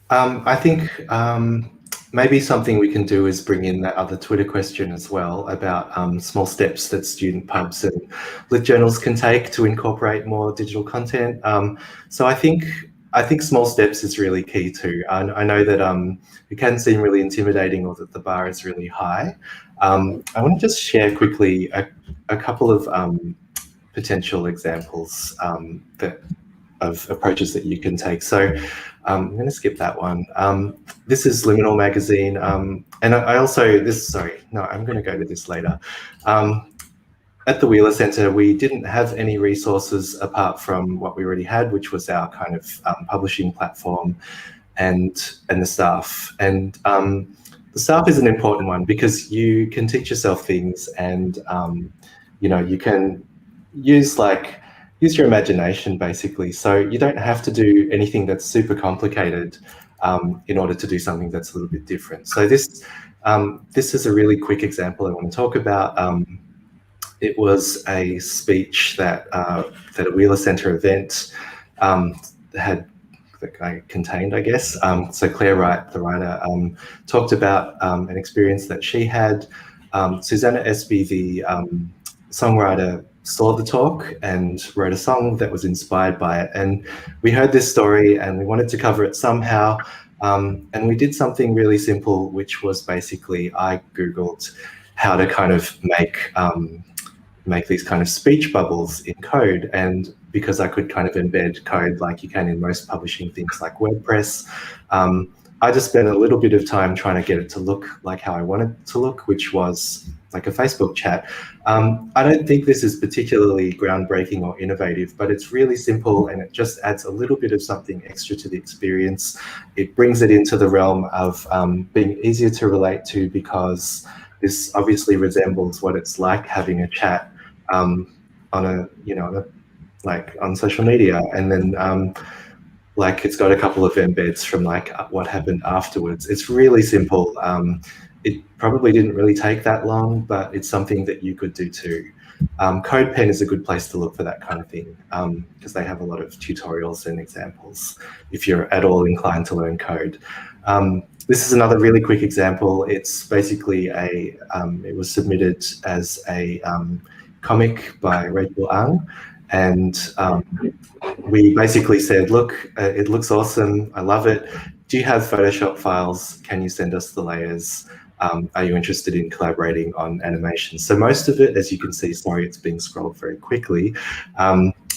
I think maybe something we can do is bring in that other Twitter question as well about small steps that student pubs and lit journals can take to incorporate more digital content. So I think small steps is really key too. I know that it can seem really intimidating, or that the bar is really high. I want to just share quickly a couple of potential examples of approaches that you can take. So I'm going to skip that one. This is Liminal magazine, and I also I'm going to go to this later. At the Wheeler Centre, we didn't have any resources apart from what we already had, which was our kind of publishing platform and the staff. And the staff is an important one, because you can teach yourself things, and you can use your imagination, basically. So you don't have to do anything that's super complicated in order to do something that's a little bit different. So this is a really quick example I want to talk about. It was a speech that a Wheeler Centre event contained, I guess. So Claire Wright, the writer, talked about an experience that she had. Susanna Espy, the songwriter, saw the talk and wrote a song that was inspired by it. And we heard this story and we wanted to cover it somehow. And we did something really simple, which was basically I Googled how to kind of make these kind of speech bubbles in code. And because I could kind of embed code like you can in most publishing things like WordPress, I just spent a little bit of time trying to get it to look like how I wanted it to look, which was like a Facebook chat. I don't think this is particularly groundbreaking or innovative, but it's really simple, and it just adds a little bit of something extra to the experience. It brings it into the realm of being easier to relate to, because this obviously resembles what it's like having a chat on social media, and then it's got a couple of embeds from what happened afterwards. It's really simple. It probably didn't really take that long, but it's something that you could do too. CodePen is a good place to look for that kind of thing, because they have a lot of tutorials and examples if you're at all inclined to learn code. This is another really quick example. It's basically it was submitted as a comic by Rachel Ang, and we basically said, look, it looks awesome, I love it. Do you have Photoshop files? Can you send us the layers? Are you interested in collaborating on animation? So most of it, as you can see, sorry, it's being scrolled very quickly,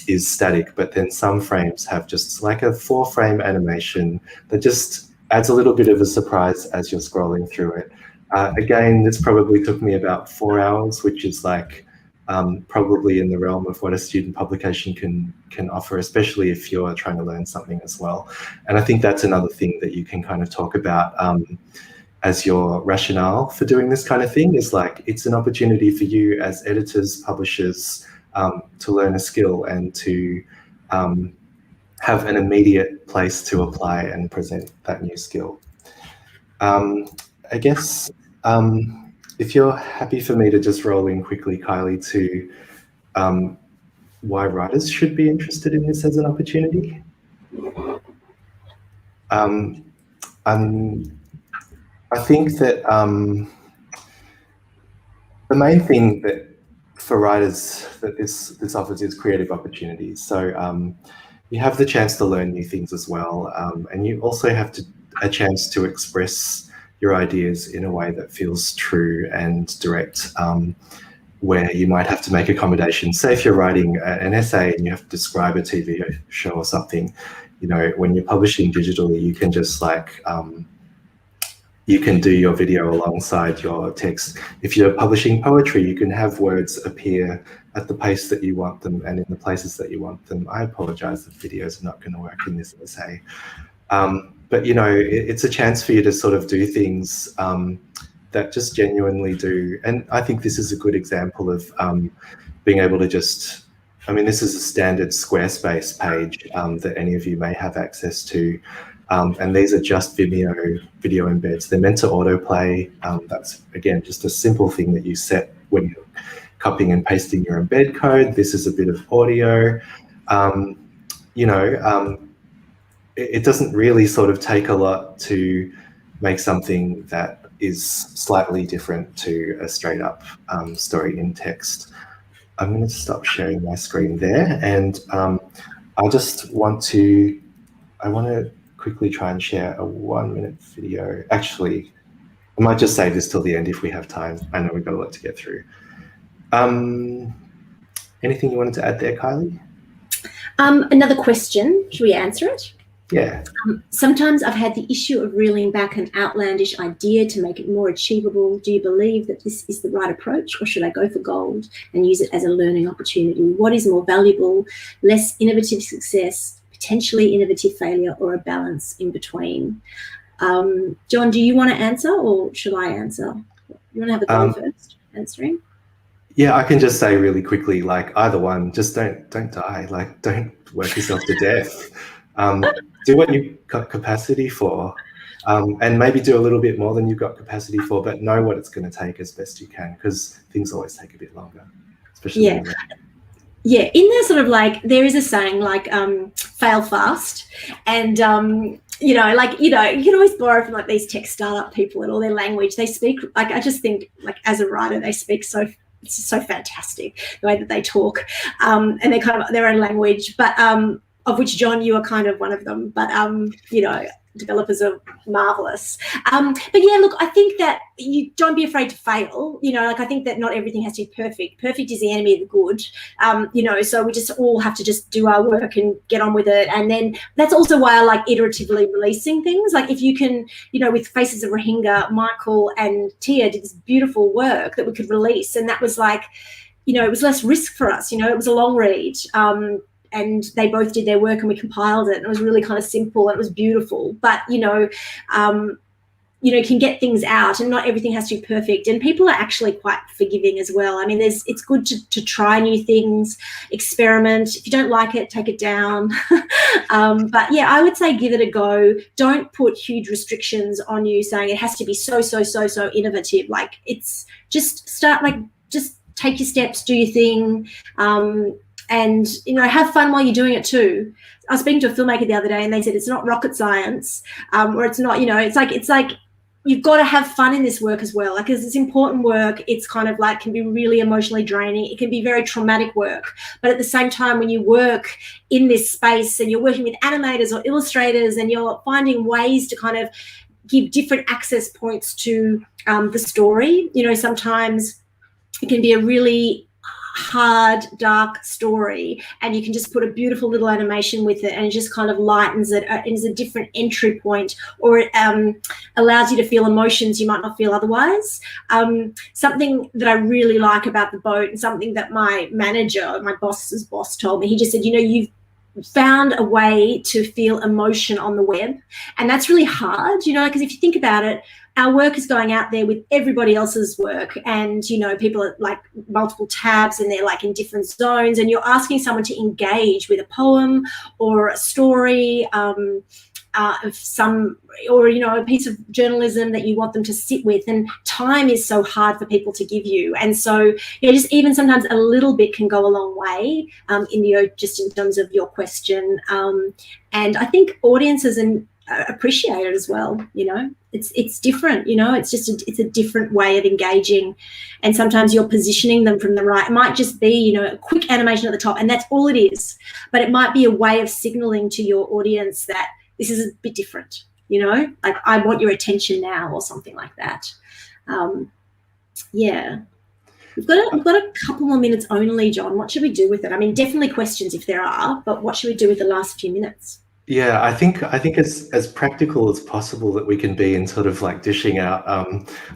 is static, but then some frames have just like a 4-frame animation that just adds a little bit of a surprise as you're scrolling through it. Again, this probably took me about 4 hours, which is probably in the realm of what a student publication can offer, especially if you're trying to learn something as well. And I think that's another thing that you can kind of talk about as your rationale for doing this kind of thing, is it's an opportunity for you as editors, publishers, to learn a skill and to have an immediate place to apply and present that new skill. I guess if you're happy for me to just roll in quickly, Kylie, to why writers should be interested in this as an opportunity. I think that the main thing that for writers that this offers is creative opportunities. So you have the chance to learn new things as well, and you also have a chance to express your ideas in a way that feels true and direct, where you might have to make accommodations. Say if you're writing an essay and you have to describe a TV show or something, when you're publishing digitally, you can just you can do your video alongside your text. If you're publishing poetry, you can have words appear at the pace that you want them and in the places that you want them. I apologize if videos are not going to work in this essay. But it's a chance for you to sort of do things that just genuinely do. And I think this is a good example of being able to just, I mean, this is a standard Squarespace page that any of you may have access to. And these are just Vimeo video embeds. They're meant to autoplay. That's, again, just a simple thing that you set when you're copying and pasting your embed code. This is a bit of audio. It doesn't really sort of take a lot to make something that is slightly different to a straight up story in text. I'm going to stop sharing my screen there, and I want to quickly try and share a 1-minute video. Actually, I might just save this till the end if we have time. I know we've got a lot to get through. Anything you wanted to add there, Kylie? Another question. Should we answer it? Yeah. Sometimes I've had the issue of reeling back an outlandish idea to make it more achievable. Do you believe that this is the right approach, or should I go for gold and use it as a learning opportunity? What is more valuable, less innovative success, potentially innovative failure, or a balance in between? Jon, do you want to answer, or should I answer? You want to have a go first answering? Yeah, I can just say really quickly, like, either one, just don't die. Like, don't work yourself to death. Do what you've got capacity for, and maybe do a little bit more than you've got capacity for, but know what it's going to take as best you can, because things always take a bit longer, especially in there sort of like, there is a saying like fail fast, and you can always borrow from like these tech startup people and all their language. They speak, like, I just think, like, as a writer, they speak it's so fantastic the way that they talk, and they're kind of their own language, but of which, Jon, you are kind of one of them, but developers are marvelous. But yeah, look, I think that you don't be afraid to fail. Like, I think that not everything has to be perfect. Perfect is the enemy of the good. So we just all have to just do our work and get on with it. And then that's also why I like iteratively releasing things. Like, if you can, with Faces of Rohingya, Michael and Tjhia did this beautiful work that we could release. And that was like, it was less risk for us. It was a long read. And they both did their work, and we compiled it, and it was really kind of simple, and it was beautiful. But can get things out, and not everything has to be perfect. And people are actually quite forgiving as well. I mean, it's good to try new things, experiment. If you don't like it, take it down. But yeah, I would say give it a go. Don't put huge restrictions on you, saying it has to be so innovative. Like, it's just start, like, just take your steps, do your thing. And, have fun while you're doing it too. I was speaking to a filmmaker the other day, and they said it's not rocket science, or it's not, it's like you've got to have fun in this work as well. Like, because it's important work. It's kind of like, can be really emotionally draining. It can be very traumatic work. But at the same time, when you work in this space and you're working with animators or illustrators, and you're finding ways to kind of give different access points to the story, sometimes it can be a really hard, dark story, and you can just put a beautiful little animation with it, and it just kind of lightens it. It is a different entry point, or it allows you to feel emotions you might not feel otherwise. Something that I really like about the boat, and something that my manager, my boss's boss, told me, he just said, you've found a way to feel emotion on the web, and that's really hard, because if you think about it, our work is going out there with everybody else's work, and people are like multiple tabs, and they're like in different zones, and you're asking someone to engage with a poem or a story, of some, or a piece of journalism that you want them to sit with, and time is so hard for people to give you. And so just even sometimes a little bit can go a long way, just in terms of your question, and I think audiences appreciate it as well. It's different, it's a different way of engaging, and sometimes you're positioning them from the right. It might just be a quick animation at the top, and that's all it is, but it might be a way of signaling to your audience that this is a bit different, like, I want your attention now, or something like that. We've got a couple more minutes only, Jon. What should we do with it? I mean, definitely questions if there are, but what should we do with the last few minutes? Yeah, I think as practical as possible that we can be in sort of like dishing out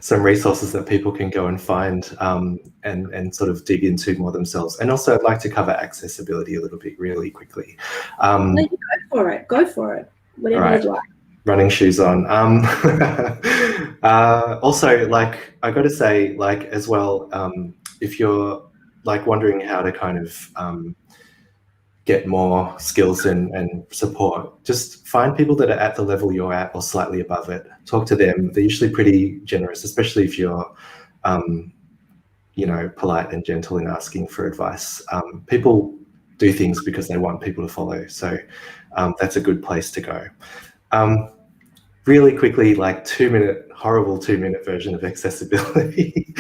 some resources that people can go and find and sort of dig into more themselves. And also, I'd like to cover accessibility a little bit really quickly. No, you go for it. Whatever you'd like. running shoes on. Also, like, I got to say, like, as well, if you're like wondering how to kind of get more skills and support, just find people that are at the level you're at or slightly above it. Talk to them. They're usually pretty generous, especially if you're, you know, polite and gentle in asking for advice. People do things because they want people to follow. So that's a good place to go. Really quickly, like horrible 2-minute version of accessibility.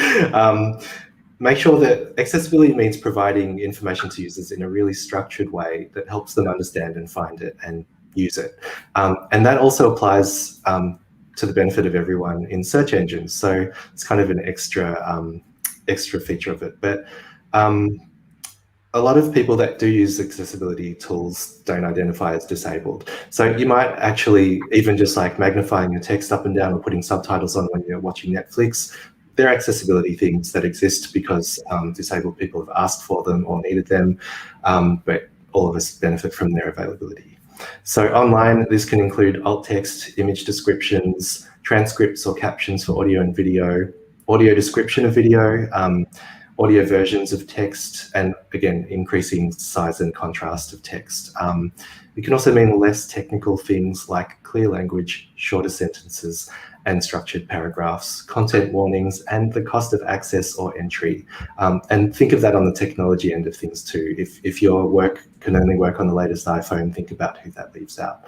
Make sure that accessibility means providing information to users in a really structured way that helps them understand and find it and use it. And that also applies to the benefit of everyone in search engines. So it's kind of an extra feature of it. But a lot of people that do use accessibility tools don't identify as disabled. So you might actually, even just like magnifying your text up and down or putting subtitles on when you're watching Netflix, they're accessibility things that exist because disabled people have asked for them or needed them, but all of us benefit from their availability. So online, this can include alt text, image descriptions, transcripts or captions for audio and video, audio description of video, audio versions of text, and again, increasing size and contrast of text. It can also mean less technical things like clear language, shorter sentences, and structured paragraphs, content warnings, and the cost of access or entry. And think of that on the technology end of things too. If your work can only work on the latest iPhone, think about who that leaves out.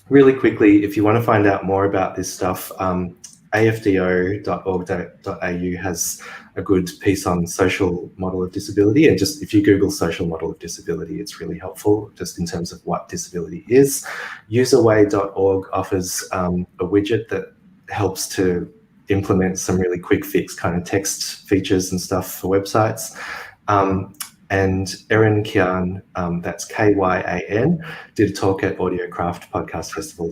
Really quickly, if you want to find out more about this stuff, afdo.org.au has a good piece on social model of disability, and just if you Google social model of disability, it's really helpful just in terms of what disability is. Userway.org offers a widget that helps to implement some really quick fix kind of text features and stuff for websites. And Erin Kyan, that's Kyan, did a talk at AudioCraft Podcast Festival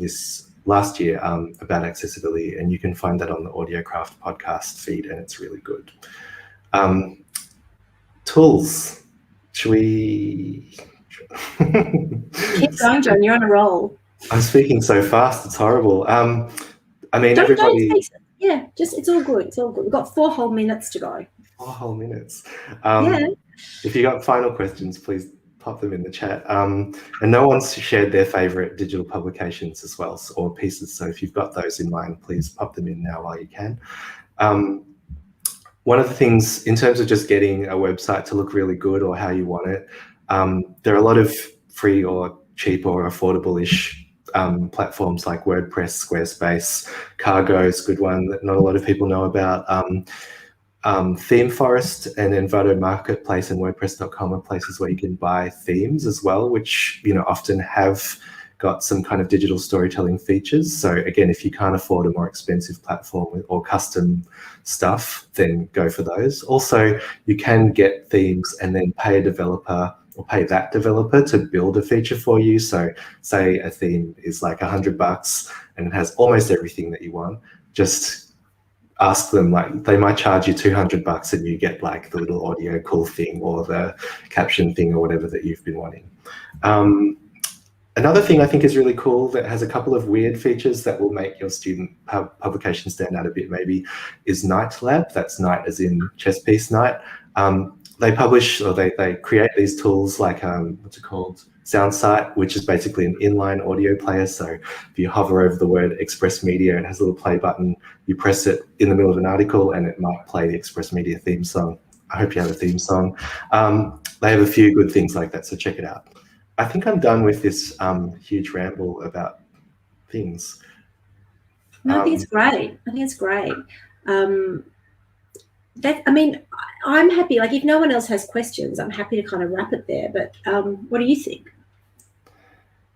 last year about accessibility, and you can find that on the AudioCraft podcast feed, and it's really good. Tools. Should we? Keep going, Jon. You're on a roll. I'm speaking so fast. It's horrible. I mean, everybody. Yeah, it's all good. It's all good. We've got 4 whole minutes to go. 4 whole minutes. Yeah. If you got final questions, please pop them in the chat. And no one's shared their favorite digital publications as well, or pieces. So if you've got those in mind, please pop them in now while you can. One of the things in terms of just getting a website to look really good or how you want it, there are a lot of free or cheap or affordable-ish platforms like WordPress, Squarespace, Cargo is a good one that not a lot of people know about. Theme Forest and Envato Marketplace and WordPress.com are places where you can buy themes as well, which often have got some kind of digital storytelling features. So again, if you can't afford a more expensive platform or custom stuff, then go for those. Also, you can get themes and then pay a developer or pay that developer to build a feature for you. So say a theme is like $100 and it has almost everything that you want. Just ask them, like they might charge you $200 and you get like the little audio cool thing or the caption thing or whatever that you've been wanting. Another thing I think is really cool that has a couple of weird features that will make your student publication stand out a bit maybe is Night Lab. That's night as in chess piece night. They publish or they create these tools like, what's it called? SoundSight, which is basically an inline audio player. So if you hover over the word Express Media, it has a little play button. You press it in the middle of an article and it might play the Express Media theme song. I hope you have a theme song. They have a few good things like that, so check it out. I think I'm done with this huge ramble about things. No, I think it's great. I think it's great. I mean, I'm happy. Like, if no one else has questions, I'm happy to kind of wrap it there. But what do you think?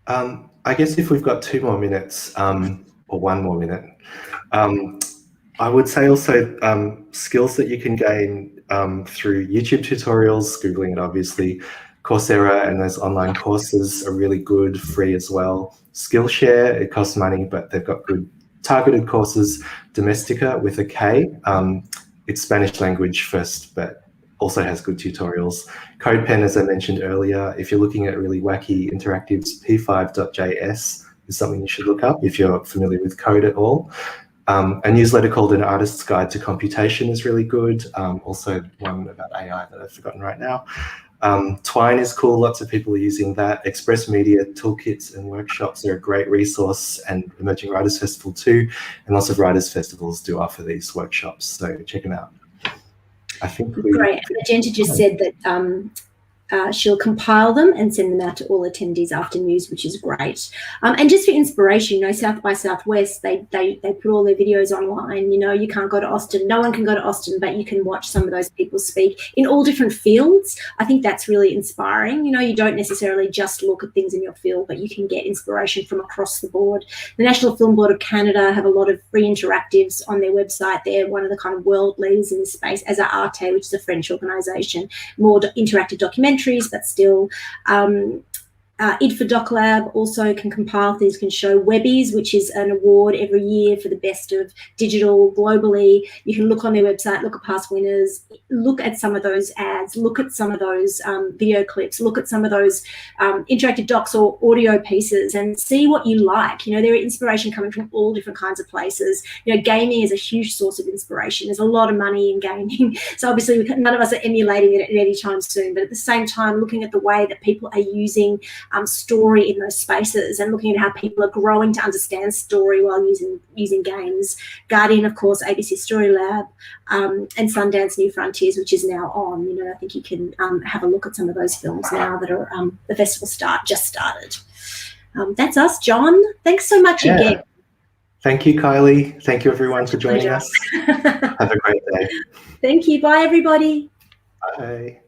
I guess if we've got 2 more minutes or 1 more minute, I would say also skills that you can gain through YouTube tutorials, Googling it obviously. Coursera and those online courses are really good, free as well. Skillshare, it costs money, but they've got good targeted courses. Domestika with a K, it's Spanish language first, but also has good tutorials. CodePen, as I mentioned earlier, if you're looking at really wacky interactives, p5.js, is something you should look up if you're familiar with code at all. A newsletter called An Artist's Guide to Computation is really good. Also one about AI that I've forgotten right now. Twine is cool, lots of people are using that. Express Media toolkits and workshops are a great resource, and Emerging Writers Festival too, and lots of writers' festivals do offer these workshops, so check them out. I think great. Magenta just said that she'll compile them and send them out to all attendees after news, which is great. And just for inspiration, you know, South by Southwest, they put all their videos online. You know, you can't go to Austin, no one can go to Austin, but you can watch some of those people speak in all different fields. I think that's really inspiring. You know, you don't necessarily just look at things in your field, but you can get inspiration from across the board. The National Film Board of Canada have a lot of free interactives on their website. They're one of the kind of world leaders in this space, as are Arte, which is a French organisation, more interactive documentaries, but still. Id for Doc Lab also can compile things, can show Webbies, which is an award every year for the best of digital globally. You can look on their website, look at past winners, look at some of those ads, look at some of those video clips, look at some of those interactive docs or audio pieces and see what you like. You know, there are inspiration coming from all different kinds of places. You know, gaming is a huge source of inspiration. There's a lot of money in gaming. So obviously none of us are emulating it at any time soon, but at the same time, looking at the way that people are using story in those spaces and looking at how people are growing to understand story while using games. Guardian, of course, ABC Story Lab, and Sundance New Frontiers, which is now on. You know, I think you can have a look at some of those films now that are the festival just started. That's us, Jon. Thanks so much again. Thank you, Kylie. Thank you, everyone, for joining us. Have a great day. Thank you. Bye, everybody. Bye.